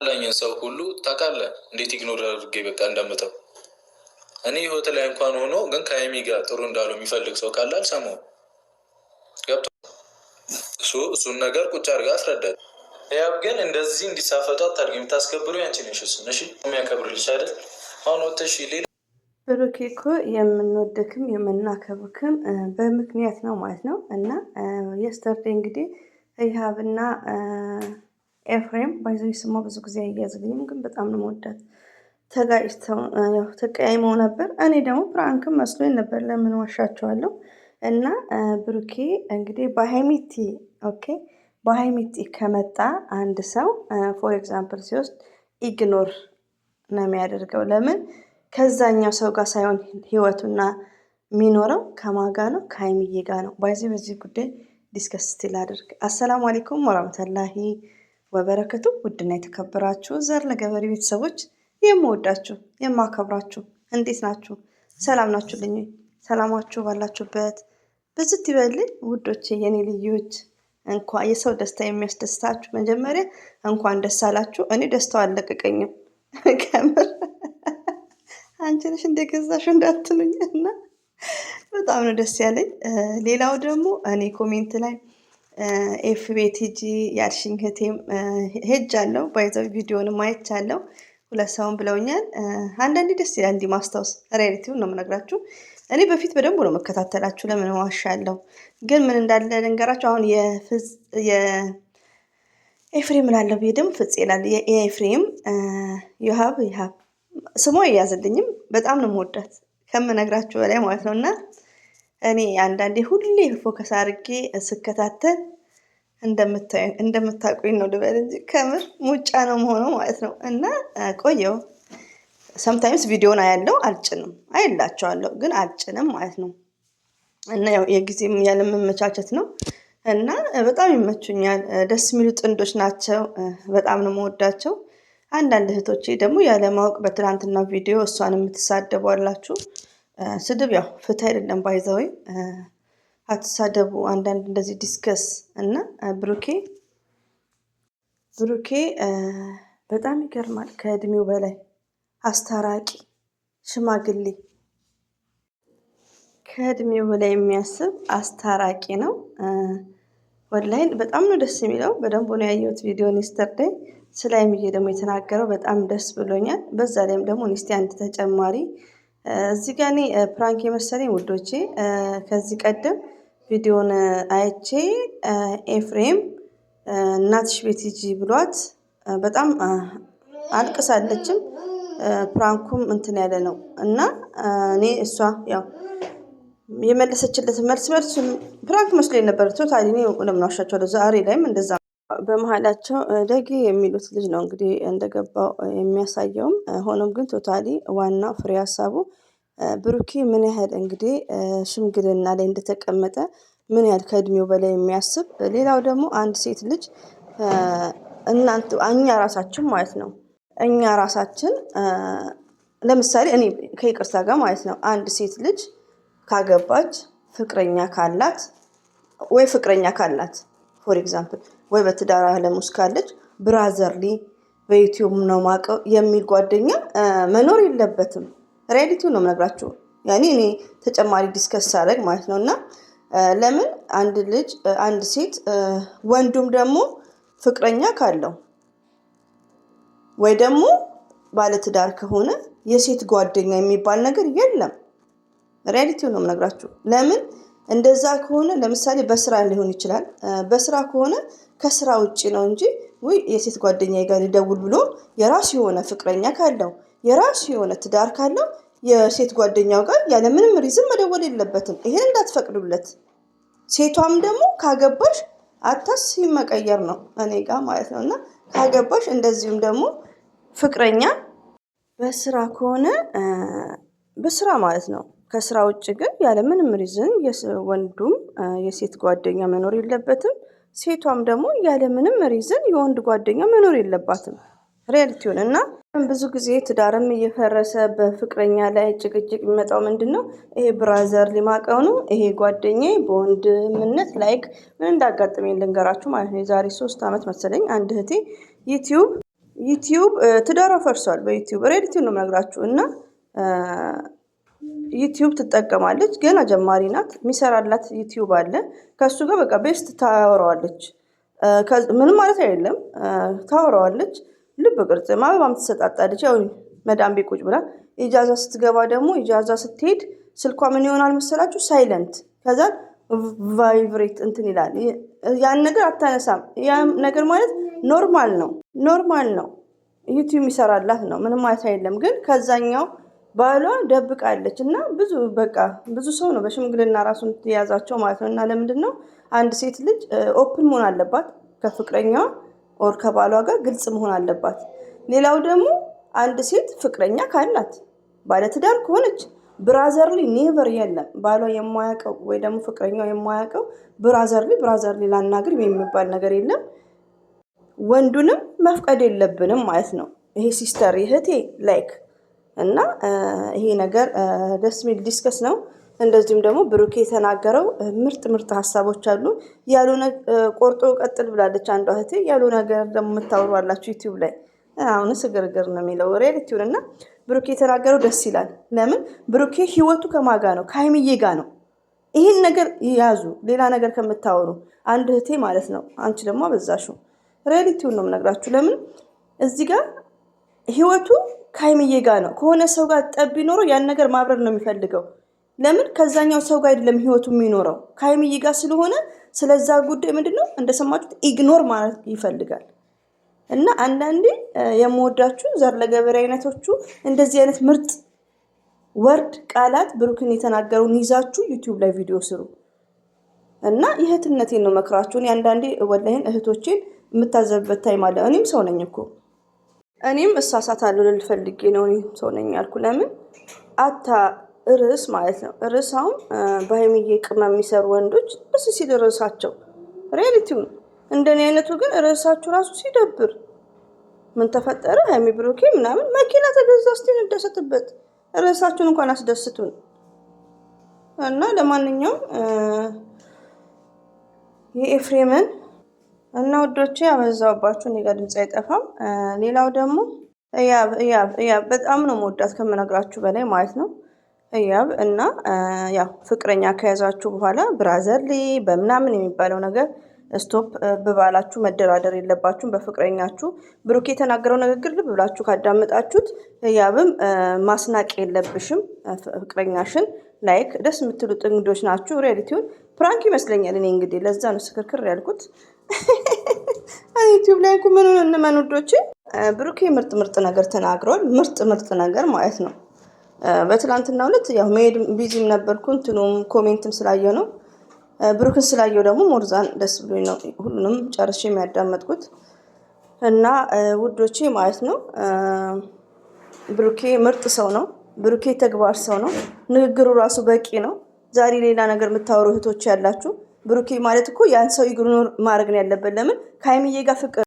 ለኛን ሰው ሁሉ ታውቃለህ እንዴት ኢግኖር አድርጌ በቃ እንደምተው እኔ ህይወት ላይ እንኳን ሆኖ ግን ከሀይሚ ጋር ጥሩ እንዳለው የሚፈልግ ሰው ካለ አልሰማውም። ገብቶ እሱን ነገር ቁጭ አድርጋ አስረዳት። ያው ግን እንደዚህ እንዲሳፈጡ አታድርጊ። የምታስከብሩ ያንቺ ነሽ። እሱን እሺ የሚያከብርልሽ አይደል? አሁን ወጥተሽ ሌላ ብሩኬ እኮ የምንወደክም የምናከብርክም በምክንያት ነው ማለት ነው። እና የስተርዴ እንግዲህ ይሃብና ኤፍሬም ባይዘው ስሟ ብዙ ጊዜ አያዝልኝም፣ ግን በጣም ነው መወዳት። ተጋጭተው ተቀያይመው ነበር። እኔ ደግሞ ፕራንክም መስሎኝ ነበር። ለምን ዋሻቸዋለሁ? እና ብሩኬ እንግዲህ በሃይሚቲ ኦኬ፣ በሃይሚቲ ከመጣ አንድ ሰው ፎር ኤግዛምፕል ሲወስድ ኢግኖር ነው የሚያደርገው። ለምን ከዛኛው ሰው ጋር ሳይሆን ህይወቱና የሚኖረው ከማጋ ነው፣ ከሀይሚዬ ጋር ነው። በዚህ ጉዳይ ዲስከስ ስቲል አድርግ። አሰላሙ አለይኩም ወራህመቱላሂ ወበረከቱ። ውድና የተከበራችሁ ዘር ለገበሬ ቤተሰቦች የምወዳችሁ የማከብራችሁ እንዴት ናችሁ? ሰላም ናችሁልኝ? ሰላማችሁ ባላችሁበት ብዝት ይበልኝ ውዶቼ፣ የኔ ልዮች። እንኳን የሰው ደስታ የሚያስደስታችሁ መጀመሪያ እንኳን ደስ አላችሁ። እኔ ደስታው አልለቀቀኝም ከምር አንቺ ነሽ እንደገዛሽ እንዳትሉኝ እና በጣም ነው ደስ ያለኝ። ሌላው ደግሞ እኔ ኮሜንት ላይ ኤፍ ቤት ሂጂ ያልሽኝ እህቴም ሄጃለሁ። ባይዘው ቪዲዮንም አይቻለሁ። ሁለት ሰውን ብለውኛል። አንዳንዴ ደስ ይላል እንዲህ ማስታወስ። ሪያሊቲውን ነው የምነግራችሁ። እኔ በፊት በደንብ ነው መከታተላችሁ። ለምን ዋሻለሁ? ግን ምን እንዳለ ልንገራችሁ። አሁን የኤፍሬም ላለው ብዬ ደግሞ ፍጽ ይላል። የኤፍሬም ይሃብ ስሟ እያዝልኝም በጣም ነው የምወዳት ከምነግራችሁ በላይ ማለት ነው። እና እኔ አንዳንዴ ሁሌ ፎከስ አድርጌ ስከታተል እንደምታውቁኝ ነው ልበል እንጂ ከምር ሙጫ ነው መሆነው ማለት ነው። እና ቆየው ሰምታይምስ ቪዲዮን አያለው አልጭንም፣ አይላቸዋለሁ ግን አልጭንም ማለት ነው። እና ያው የጊዜም ያለመመቻቸት ነው። እና በጣም ይመቹኛል። ደስ የሚሉ ጥንዶች ናቸው። በጣም ነው የምወዳቸው። አንዳንድ እህቶቼ ደግሞ ያለማወቅ በትናንትና ቪዲዮ እሷን የምትሳደቡ አላችሁ። ስድብ ያው ፍትህ አይደለም፣ ባይዘወይ አትሳደቡ። አንዳንድ እንደዚህ ዲስከስ እና ብሩኬ በጣም ይገርማል። ከእድሜው በላይ አስታራቂ ሽማግሌ፣ ከእድሜው በላይ የሚያስብ አስታራቂ ነው። ወላሂ በጣም ነው ደስ የሚለው። በደንብ ነው ያየሁት ቪዲዮን የስተርዴይ። ስለ ሀይሚዬ ደግሞ የተናገረው በጣም ደስ ብሎኛል። በዛ ላይም ደግሞ እስቲ አንድ ተጨማሪ እዚህ ጋር እኔ ፕራንክ የመሰለኝ ውዶቼ፣ ከዚህ ቀደም ቪዲዮን አይቼ ኤፍሬም እናትሽ ቤት ሂጂ ብሏት በጣም አልቅሳለችም። ፕራንኩም እንትን ያለ ነው እና እኔ እሷ ያው የመለሰችለት መልስ ፕራንክ መስሎኝ ነበር። ቶታሊ እኔ ለምን ዋሻቸዋለሁ? ዛሬ ላይም እንደዛ በመሀላቸው ደጌ የሚሉት ልጅ ነው እንግዲህ እንደገባው የሚያሳየውም። ሆኖም ግን ቶታሊ ዋናው ፍሬ ሀሳቡ ብሩኬ ምን ያህል እንግዲህ ሽምግልና ላይ እንደተቀመጠ ምን ያህል ከእድሜው በላይ የሚያስብ። ሌላው ደግሞ አንድ ሴት ልጅ እኛ ራሳችን ማለት ነው እኛ ራሳችን ለምሳሌ እኔ ከይቅርታ ጋር ማለት ነው አንድ ሴት ልጅ ካገባች ፍቅረኛ ካላት ፎር ኤግዛምፕል ወይ በትዳር ዓለም ውስጥ ካለች ብራዘርሊ በዩቲዩብ ነው ማቀው የሚል ጓደኛ መኖር የለበትም። ሪያሊቲው ነው የምነግራችሁ። ያኔ እኔ ተጨማሪ ዲስከስ ሳደርግ ማለት ነው። እና ለምን አንድ ሴት ወንዱም ደግሞ ፍቅረኛ ካለው ወይ ደግሞ ባለትዳር ከሆነ የሴት ጓደኛ የሚባል ነገር የለም። ሪያሊቲው ነው የምነግራችሁ። ለምን እንደዛ ከሆነ ለምሳሌ በስራ ሊሆን ይችላል። በስራ ከሆነ ከስራ ውጪ ነው እንጂ ወይ የሴት ጓደኛ ጋር ሊደውል ብሎ የራሱ የሆነ ፍቅረኛ ካለው የራሱ የሆነ ትዳር ካለው የሴት ጓደኛው ጋር ያለ ምንም ሪዝን መደወል የለበትም። ይሄን እንዳትፈቅዱለት። ሴቷም ደግሞ ካገባሽ አታስ መቀየር ነው እኔ ጋር ማለት ነው። እና ካገባሽ እንደዚሁም ደግሞ ፍቅረኛ በስራ ከሆነ በስራ ማለት ነው። ከስራ ውጭ ግን ያለ ምንም ሪዝን ወንዱም የሴት ጓደኛ መኖር የለበትም። ሴቷም ደግሞ ያለ ምንም ሪዝን የወንድ ጓደኛ መኖር የለባትም። ሪያሊቲውን እና ብዙ ጊዜ ትዳርም እየፈረሰ በፍቅረኛ ላይ ጭቅጭቅ የሚመጣው ምንድነው? ይሄ ብራዘር ሊማቀው ነው። ይሄ ጓደኛዬ በወንድምነት ላይክ ምን እንዳጋጠመኝ ልንገራችሁ ማለት ነው። የዛሬ 3 ዓመት መሰለኝ አንድ እህቴ ዩቲዩብ ዩቲዩብ ትዳሯ ፈርሷል። በዩቲዩብ ሬዲቲው ነው የምነግራችሁ። እና ዩቲዩብ ትጠቀማለች፣ ገና ጀማሪ ናት። የሚሰራላት ዩቲዩብ አለ። ከእሱ ጋር በቃ ቤስት ታወራዋለች። ምንም ማለት አይደለም፣ ታወራዋለች። ልብ ቅርጽ አበባም ትሰጣጣለች። ያው መዳም ቤት ቁጭ ብላ ኢጃዛ ስትገባ ደግሞ ኢጃዛ ስትሄድ ስልኳ ምን ይሆናል መሰላችሁ? ሳይለንት። ከዛ ቫይብሬት እንትን ይላል። ያን ነገር አታነሳም። ያ ነገር ማለት ኖርማል ነው፣ ኖርማል ነው። ዩቲዩብ የሚሰራላት ነው። ምንም ማለት አይደለም። ግን ከዛኛው ባሏ ደብቃለች። እና ብዙ ሰው ነው በሽምግልና ራሱን የያዛቸው ማለት ነው። እና ለምንድን ነው አንድ ሴት ልጅ ኦፕን መሆን አለባት ከፍቅረኛዋ ኦር ከባሏ ጋር ግልጽ መሆን አለባት። ሌላው ደግሞ አንድ ሴት ፍቅረኛ ካላት ባለትዳር ከሆነች ብራዘርሊ ኔቨር የለም። ባሏ የማያውቀው ወይ ደግሞ ፍቅረኛው የማያውቀው ብራዘርሊ ላናግር የሚባል ነገር የለም። ወንዱንም መፍቀድ የለብንም ማለት ነው። ይሄ ሲስተር እህቴ ላይክ እና ይሄ ነገር ደስ የሚል ዲስከስ ነው። እንደዚሁም ደግሞ ብሩኬ የተናገረው ምርጥ ሀሳቦች አሉ። ያልሆነ ቆርጦ ቀጥል ብላለች አንዷ እህቴ። ያልሆነ ነገር ደግሞ የምታወሩ አላችሁ ዩቲዩብ ላይ። አሁንስ ግርግር ነው የሚለው ሪያሊቲውን። እና ብሩኬ የተናገረው ደስ ይላል። ለምን ብሩኬ ህይወቱ ከማጋ ነው? ከሀይሚዬ ጋ ነው። ይህን ነገር ያዙ፣ ሌላ ነገር ከምታወሩ አንድ እህቴ ማለት ነው። አንቺ ደግሞ አበዛሽው። ሪያሊቲውን ነው የምነግራችሁ። ለምን እዚህ ጋር ህይወቱ ከሀይሚዬ ጋ ነው። ከሆነ ሰው ጋር ጠብ ቢኖረው ያን ነገር ማብረር ነው የሚፈልገው። ለምን ከዛኛው ሰው ጋር አይደለም ህይወቱ የሚኖረው ከሀይሚዬ ጋር ስለሆነ፣ ስለዛ ጉዳይ ምንድነው እንደሰማችሁት ኢግኖር ማለት ይፈልጋል። እና አንዳንዴ የምወዳችሁ ዘር ለገበሬ አይነቶቹ እንደዚህ አይነት ምርጥ ወርድ ቃላት ብሩክን የተናገረውን ይዛችሁ ዩቲዩብ ላይ ቪዲዮ ስሩ። እና የእህትነቴን ነው መክራችሁ። እኔ አንዳንዴ ወላሂን እህቶቼን የምታዘብበት ታይም አለ። እኔም ሰው ነኝ እኮ እኔም እሳሳታለሁ ልል ፈልጌ ነው። እኔም ሰው ነኝ ያልኩ። ለምን ርዕስ ማለት ነው። ርዕስ አሁን በሀይሚዬ ቅመም የሚሰሩ ወንዶች ደስ ሲል ርዕሳቸው ሪያሊቲውን፣ እንደኔ አይነቱ ግን ርዕሳችሁ ራሱ ሲደብር ምን ተፈጠረ ሀይሚ ብሩኬ ምናምን መኪና ተገዛ እስቲ እንደሰትበት፣ ርዕሳችሁን እንኳን አስደስቱን። እና ለማንኛውም የኤፍሬምን እና ውዶቼ ያበዛውባችሁ፣ እኔ ጋር ድምፅ አይጠፋም። ሌላው ደግሞ እያብ በጣም ነው መወዳት ከምነግራችሁ በላይ ማለት ነው። እያብ እና ያው ፍቅረኛ ከያዛችሁ በኋላ ብራዘርሊ በምናምን የሚባለው ነገር ስቶፕ ብባላችሁ መደራደር የለባችሁም በፍቅረኛችሁ። ብሩክ የተናገረው ንግግር ልብ ብላችሁ ካዳመጣችሁት እያብም ማስናቅ የለብሽም ፍቅረኛሽን። ላይክ ደስ የምትሉ ጥንዶች ናችሁ። ሪያሊቲውን ፕራንክ ይመስለኛል። እኔ እንግዲህ ለዛ ነው ስክርክር ያልኩት። ዩቲዩብ ላይ እኮ ምኑን እንመን ውዶቼ። ብሩኬ ምርጥ ነገር ተናግሯል። ምርጥ ነገር ማለት ነው። በትላንትናው ዕለት ያው መሄድ ቢዚም ነበርኩ። እንትኑም ኮሜንትም ስላየው ነው። ብሩክን ስላየው ደግሞ ሞርዛን ደስ ብሎኝ ነው ሁሉንም ጨርሼ የሚያዳመጥኩት። እና ውዶቼ ማለት ነው ብሩኬ ምርጥ ሰው ነው። ብሩኬ ተግባር ሰው ነው። ንግግሩ ራሱ በቂ ነው። ዛሬ ሌላ ነገር የምታወሩ እህቶች ያላችሁ ብሩኬ ማለት እኮ ያን ሰው ኢግኖር ማድረግ ነው ያለበት። ለምን ከሀይሚዬ ጋር ፍቅር